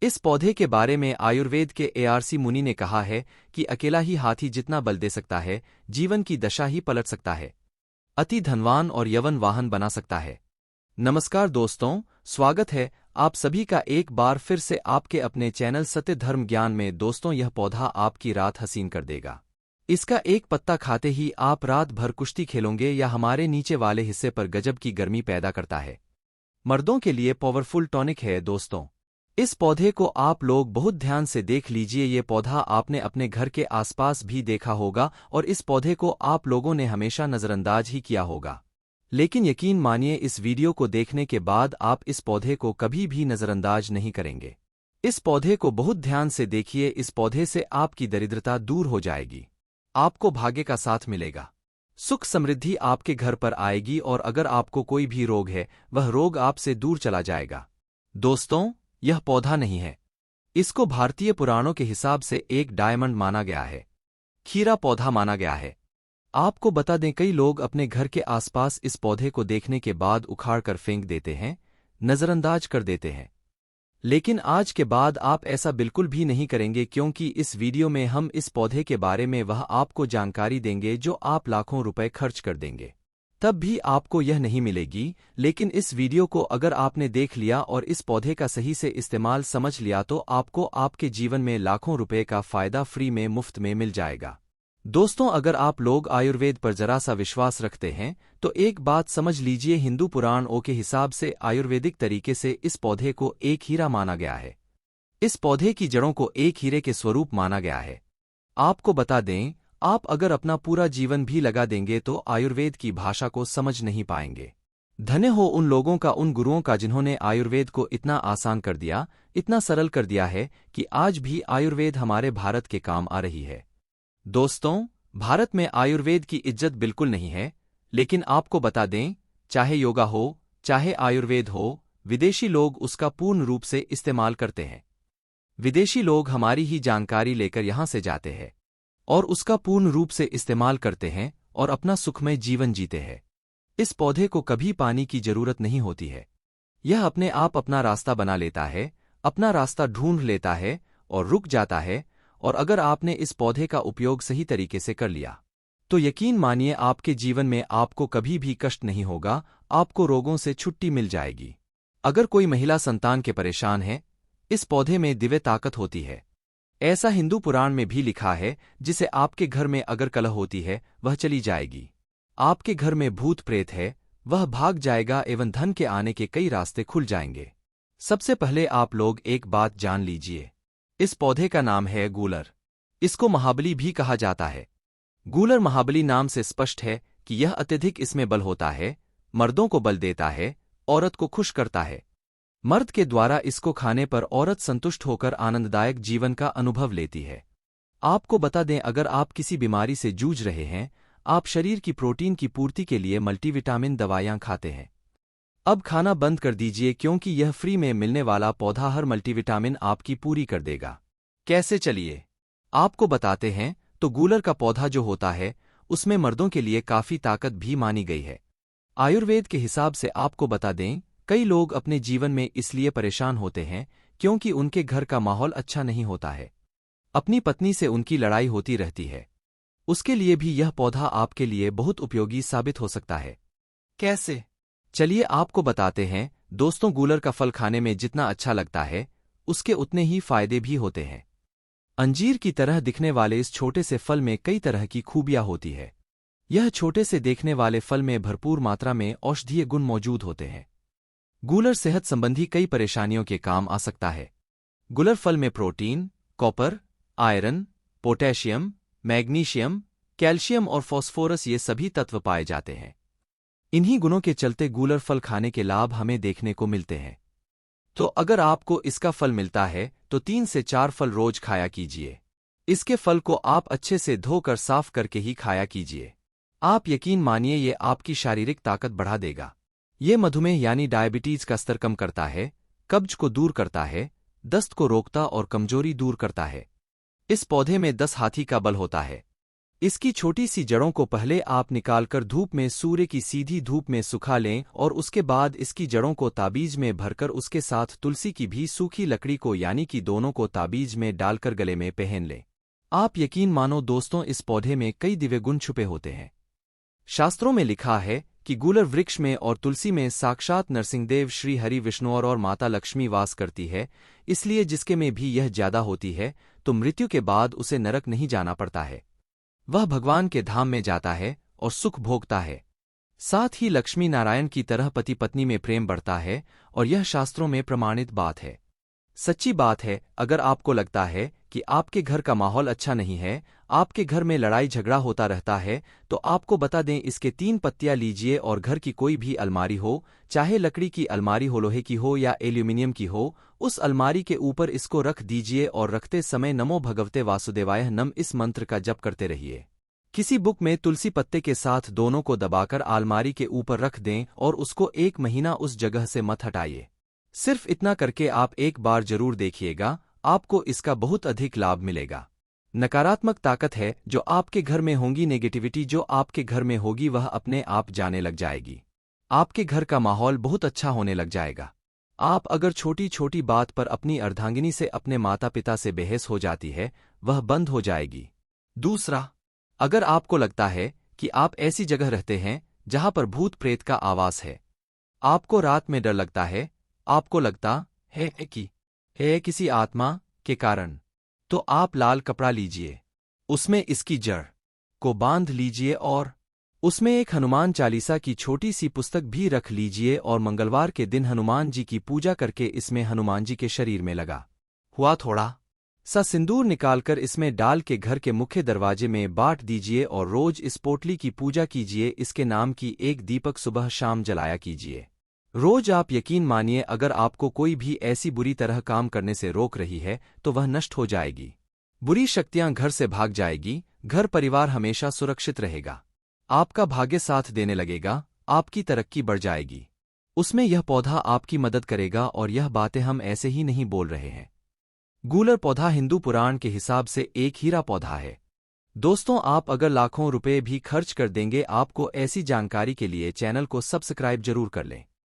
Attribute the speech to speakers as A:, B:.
A: इस पौधे के बारे में आयुर्वेद के ARC मुनि ने कहा है कि अकेला ही हाथी जितना बल दे सकता है, जीवन की दशा ही पलट सकता है, अति धनवान और यवन वाहन बना सकता है। नमस्कार दोस्तों, स्वागत है आप सभी का एक बार फिर से आपके अपने चैनल सत्य धर्म ज्ञान में। दोस्तों, यह पौधा आपकी रात हसीन कर देगा। इसका एक पत्ता खाते ही आप रात भर कुश्ती खेलोगे या हमारे नीचे वाले हिस्से पर गजब की गर्मी पैदा करता है। मर्दों के लिए पावरफुल टॉनिक है। दोस्तों, इस पौधे को आप लोग बहुत ध्यान से देख लीजिए। ये पौधा आपने अपने घर के आसपास भी देखा होगा और इस पौधे को आप लोगों ने हमेशा नज़रअंदाज ही किया होगा। लेकिन यकीन मानिए, इस वीडियो को देखने के बाद आप इस पौधे को कभी भी नज़रअंदाज नहीं करेंगे। इस पौधे को बहुत ध्यान से देखिए। इस पौधे से आपकी दरिद्रता दूर हो जाएगी, आपको भाग्य का साथ मिलेगा, सुख समृद्धि आपके घर पर आएगी और अगर आपको कोई भी रोग है, वह रोग आपसे दूर चला जाएगा। दोस्तों, यह पौधा नहीं है। इसको भारतीय पुराणों के हिसाब से एक डायमंड माना गया है, खीरा पौधा माना गया है। आपको बता दें, कई लोग अपने घर के आसपास इस पौधे को देखने के बाद उखाड़ कर फेंक देते हैं, नज़रअंदाज कर देते हैं। लेकिन आज के बाद आप ऐसा बिल्कुल भी नहीं करेंगे, क्योंकि इस वीडियो में हम इस पौधे के बारे में वह आपको जानकारी देंगे जो आप लाखों रुपए खर्च कर देंगे, तब भी आपको यह नहीं मिलेगी। लेकिन इस वीडियो को अगर आपने देख लिया और इस पौधे का सही से इस्तेमाल समझ लिया तो आपको आपके जीवन में लाखों रुपए का फायदा फ्री में मुफ्त में मिल जाएगा। दोस्तों, अगर आप लोग आयुर्वेद पर जरा सा विश्वास रखते हैं तो एक बात समझ लीजिए, हिंदू पुराणों के हिसाब से आयुर्वेदिक तरीके से इस पौधे को एक हीरा माना गया है। इस पौधे की जड़ों को एक हीरे के स्वरूप माना गया है। आपको बता दें, आप अगर अपना पूरा जीवन भी लगा देंगे तो आयुर्वेद की भाषा को समझ नहीं पाएंगे। धन्य हो उन लोगों का, उन गुरुओं का जिन्होंने आयुर्वेद को इतना आसान कर दिया, इतना सरल कर दिया है कि आज भी आयुर्वेद हमारे भारत के काम आ रही है। दोस्तों, भारत में आयुर्वेद की इज्जत बिल्कुल नहीं है, लेकिन आपको बता दें, चाहे योगा हो, चाहे आयुर्वेद हो, विदेशी लोग उसका पूर्ण रूप से इस्तेमाल करते हैं। विदेशी लोग हमारी ही जानकारी लेकर यहां से जाते हैं और उसका पूर्ण रूप से इस्तेमाल करते हैं और अपना सुखमय जीवन जीते हैं। इस पौधे को कभी पानी की जरूरत नहीं होती है। यह अपने आप अपना रास्ता बना लेता है, अपना रास्ता ढूंढ लेता है और रुक जाता है। और अगर आपने इस पौधे का उपयोग सही तरीके से कर लिया तो यकीन मानिए, आपके जीवन में आपको कभी भी कष्ट नहीं होगा, आपको रोगों से छुट्टी मिल जाएगी। अगर कोई महिला संतान के परेशान है, इस पौधे में दिव्य ताकत होती है। ऐसा हिंदू पुराण में भी लिखा है, जिसे आपके घर में अगर कलह होती है वह चली जाएगी। आपके घर में भूत प्रेत है, वह भाग जाएगा एवं धन के आने के कई रास्ते खुल जाएंगे। सबसे पहले आप लोग एक बात जान लीजिए, इस पौधे का नाम है गूलर। इसको महाबली भी कहा जाता है। गूलर महाबली नाम से स्पष्ट है कि यह अत्यधिक इसमें बल होता है, मर्दों को बल देता है, औरत को खुश करता है। मर्द के द्वारा इसको खाने पर औरत संतुष्ट होकर आनंददायक जीवन का अनुभव लेती है। आपको बता दें, अगर आप किसी बीमारी से जूझ रहे हैं, आप शरीर की प्रोटीन की पूर्ति के लिए मल्टीविटामिन दवाइयां खाते हैं, अब खाना बंद कर दीजिए, क्योंकि यह फ्री में मिलने वाला पौधा हर मल्टीविटामिन आपकी पूरी कर देगा। कैसे, चलिए आपको बताते हैं। तो गूलर का पौधा जो होता है, उसमें मर्दों के लिए काफी ताकत भी मानी गई है। आयुर्वेद के हिसाब से आपको बता दें, कई लोग अपने जीवन में इसलिए परेशान होते हैं क्योंकि उनके घर का माहौल अच्छा नहीं होता है, अपनी पत्नी से उनकी लड़ाई होती रहती है। उसके लिए भी यह पौधा आपके लिए बहुत उपयोगी साबित हो सकता है। कैसे, चलिए आपको बताते हैं। दोस्तों, गूलर का फल खाने में जितना अच्छा लगता है, उसके उतने ही फायदे भी होते हैं। अंजीर की तरह दिखने वाले इस छोटे से फल में कई तरह की खूबियां होती है। यह छोटे से देखने वाले फल में भरपूर मात्रा में औषधीय गुण मौजूद होते हैं। गूलर सेहत संबंधी कई परेशानियों के काम आ सकता है। गूलर फल में protein, copper, iron, potassium, magnesium, calcium और फास्फोरस, ये सभी तत्व पाए जाते हैं। इन्हीं गुणों के चलते गूलर फल खाने के लाभ हमें देखने को मिलते हैं। तो अगर आपको इसका फल मिलता है तो 3 से 4 फल रोज खाया कीजिए। इसके फल को आप अच्छे से धोकर साफ करके ही खाया कीजिए। आप यकीन मानिए, ये आपकी शारीरिक ताकत बढ़ा देगा। ये मधुमेह यानी डायबिटीज का स्तर कम करता है, कब्ज को दूर करता है, दस्त को रोकता और कमजोरी दूर करता है। इस पौधे में 10 हाथी का बल होता है। इसकी छोटी सी जड़ों को पहले आप निकालकर धूप में सूर्य की सीधी धूप में सुखा लें और उसके बाद इसकी जड़ों को ताबीज में भरकर उसके साथ तुलसी की भी सूखी लकड़ी को यानी कि दोनों को ताबीज में डालकर गले में पहन लें। आप यकीन मानो दोस्तों, इस पौधे में कई दिव्य गुण छुपे होते हैं। शास्त्रों में लिखा है कि गूलर वृक्ष में और तुलसी में साक्षात नरसिंहदेव, श्री हरि विष्णु और माता लक्ष्मी वास करती है, इसलिए जिसके में भी यह ज्यादा होती है तो मृत्यु के बाद उसे नरक नहीं जाना पड़ता है, वह भगवान के धाम में जाता है और सुख भोगता है। साथ ही लक्ष्मी नारायण की तरह पति पत्नी में प्रेम बढ़ता है और यह शास्त्रों में प्रमाणित बात है। सच्ची बात है। अगर आपको लगता है कि आपके घर का माहौल अच्छा नहीं है, आपके घर में लड़ाई झगड़ा होता रहता है, तो आपको बता दें, इसके 3 पत्तियां लीजिए और घर की कोई भी अलमारी हो, चाहे लकड़ी की अलमारी हो, लोहे की हो या एल्यूमिनियम की हो, उस अलमारी के ऊपर इसको रख दीजिए और रखते समय नमो भगवते वासुदेवाय नम इस मंत्र का जप करते रहिए। किसी बुक में तुलसी पत्ते के साथ दोनों को दबाकर अलमारी के ऊपर रख दें और उसको 1 महीना उस जगह से मत हटाइए। सिर्फ इतना करके आप एक बार जरूर देखिएगा, आपको इसका बहुत अधिक लाभ मिलेगा। नकारात्मक ताकत है जो आपके घर में होंगी, नेगेटिविटी जो आपके घर में होगी वह अपने आप जाने लग जाएगी। आपके घर का माहौल बहुत अच्छा होने लग जाएगा। आप अगर छोटी छोटी बात पर अपनी अर्धांगिनी से, अपने माता पिता से बहस हो जाती है, वह बंद हो जाएगी। दूसरा, अगर आपको लगता है कि आप ऐसी जगह रहते हैं जहां पर भूत प्रेत का आवास है, आपको रात में डर लगता है, आपको लगता है कि किसी आत्मा के कारण, तो आप लाल कपड़ा लीजिए, उसमें इसकी जड़ को बांध लीजिए और उसमें एक हनुमान चालीसा की छोटी सी पुस्तक भी रख लीजिए और मंगलवार के दिन हनुमान जी की पूजा करके इसमें हनुमान जी के शरीर में लगा हुआ थोड़ा सा सिंदूर निकालकर इसमें डाल के घर के मुख्य दरवाजे में बांट दीजिए और रोज इस पोटली की पूजा कीजिए। इसके नाम की एक दीपक सुबह शाम जलाया कीजिए रोज। आप यकीन मानिए, अगर आपको कोई भी ऐसी बुरी तरह काम करने से रोक रही है तो वह नष्ट हो जाएगी। बुरी शक्तियां घर से भाग जाएगी, घर परिवार हमेशा सुरक्षित रहेगा, आपका भाग्य साथ देने लगेगा, आपकी तरक्की बढ़ जाएगी। उसमें यह पौधा आपकी मदद करेगा और यह बातें हम ऐसे ही नहीं बोल रहे हैं। गूलर पौधा हिंदू पुराण के हिसाब से एक हीरा पौधा है। दोस्तों, आप अगर लाखों रुपए भी खर्च कर देंगे, आपको ऐसी जानकारी के लिए चैनल को सब्सक्राइब जरूर कर लें।